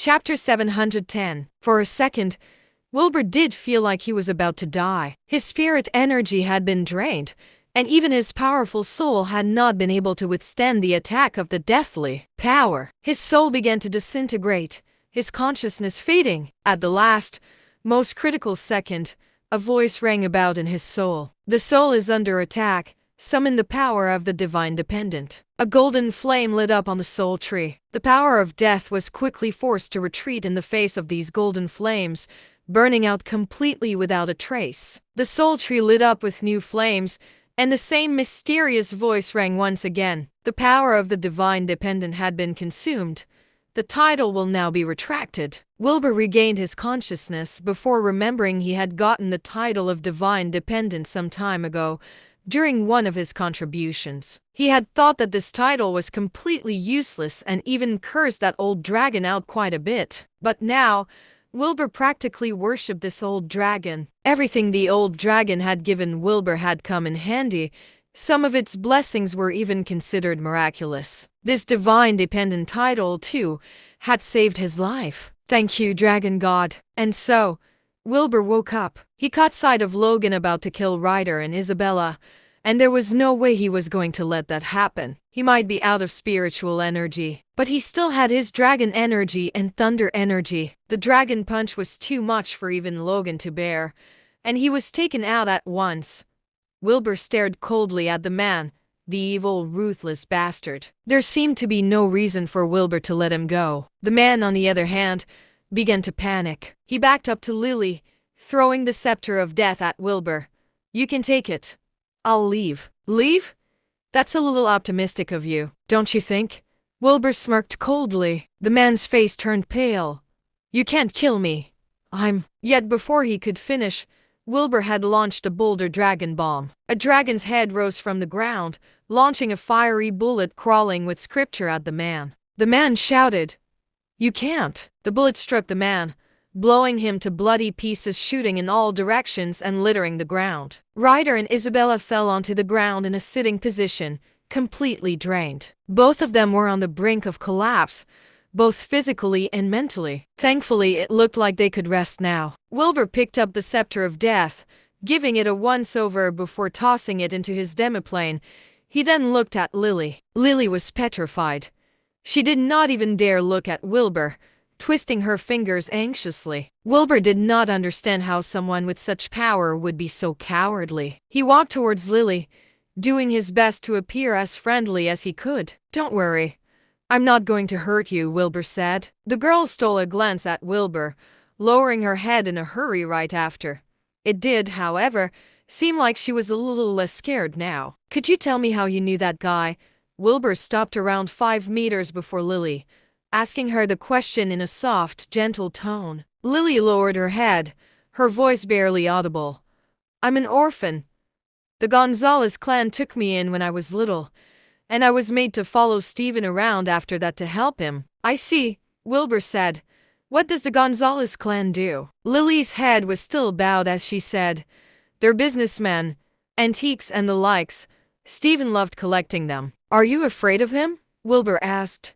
Chapter 710. For a second, Wilbur did feel like he was about to die. His spirit energy had been drained, and even his powerful soul had not been able to withstand the attack of the deathly power. His soul began to disintegrate, his consciousness fading. At the last, most critical second, a voice rang about in his soul. The soul is under attack. Summon the power of the divine dependent. A golden flame lit up on the soul tree. The power of death was quickly forced to retreat in the face of these golden flames, burning out completely without a trace. The soul tree lit up with new flames, and the same mysterious voice rang once again. The power of the divine dependent had been consumed. The title will now be retracted. Wilbur regained his consciousness before remembering he had gotten the title of divine dependent some time ago, during one of his contributions. He had thought that this title was completely useless and even cursed that old dragon out quite a bit. But now, Wilbur practically worshipped this old dragon. Everything the old dragon had given Wilbur had come in handy. Some of its blessings were even considered miraculous. This divine dependent title, too, had saved his life. Thank you, Dragon God. And so, Wilbur woke up. He caught sight of Logan about to kill Ryder and Isabella, and there was no way he was going to let that happen. He might be out of spiritual energy, but he still had his dragon energy and thunder energy. The dragon punch was too much for even Logan to bear, and he was taken out at once. Wilbur stared coldly at the man, the evil, ruthless bastard. There seemed to be no reason for Wilbur to let him go. The man, on the other hand, began to panic. He backed up to Lily, throwing the scepter of death at Wilbur. You can take it. I'll leave. Leave? That's a little optimistic of you, don't you think? Wilbur smirked coldly. The man's face turned pale. You can't kill me. Yet before he could finish, Wilbur had launched a boulder dragon bomb. A dragon's head rose from the ground, launching a fiery bullet crawling with scripture at the man. The man shouted, You can't. The bullet struck the man, blowing him to bloody pieces, shooting in all directions and littering the ground. Ryder and Isabella fell onto the ground in a sitting position, completely drained. Both of them were on the brink of collapse, both physically and mentally. Thankfully, it looked like they could rest now. Wilbur picked up the scepter of death, giving it a once-over before tossing it into his demiplane. He then looked at Lily. Lily was petrified. She did not even dare look at Wilbur, twisting her fingers anxiously. Wilbur did not understand how someone with such power would be so cowardly. He walked towards Lily, doing his best to appear as friendly as he could. Don't worry. I'm not going to hurt you, Wilbur said. The girl stole a glance at Wilbur, lowering her head in a hurry right after. It did, however, seem like she was a little less scared now. Could you tell me how you knew that guy? Wilbur stopped around 5 meters before Lily, asking her the question in a soft, gentle tone. Lily lowered her head, her voice barely audible. I'm an orphan. The Gonzalez clan took me in when I was little, and I was made to follow Steven around after that to help him. I see, Wilbur said. What does the Gonzalez clan do? Lily's head was still bowed as she said, They're businessmen, antiques and the likes. Steven loved collecting them. Are you afraid of him? Wilbur asked.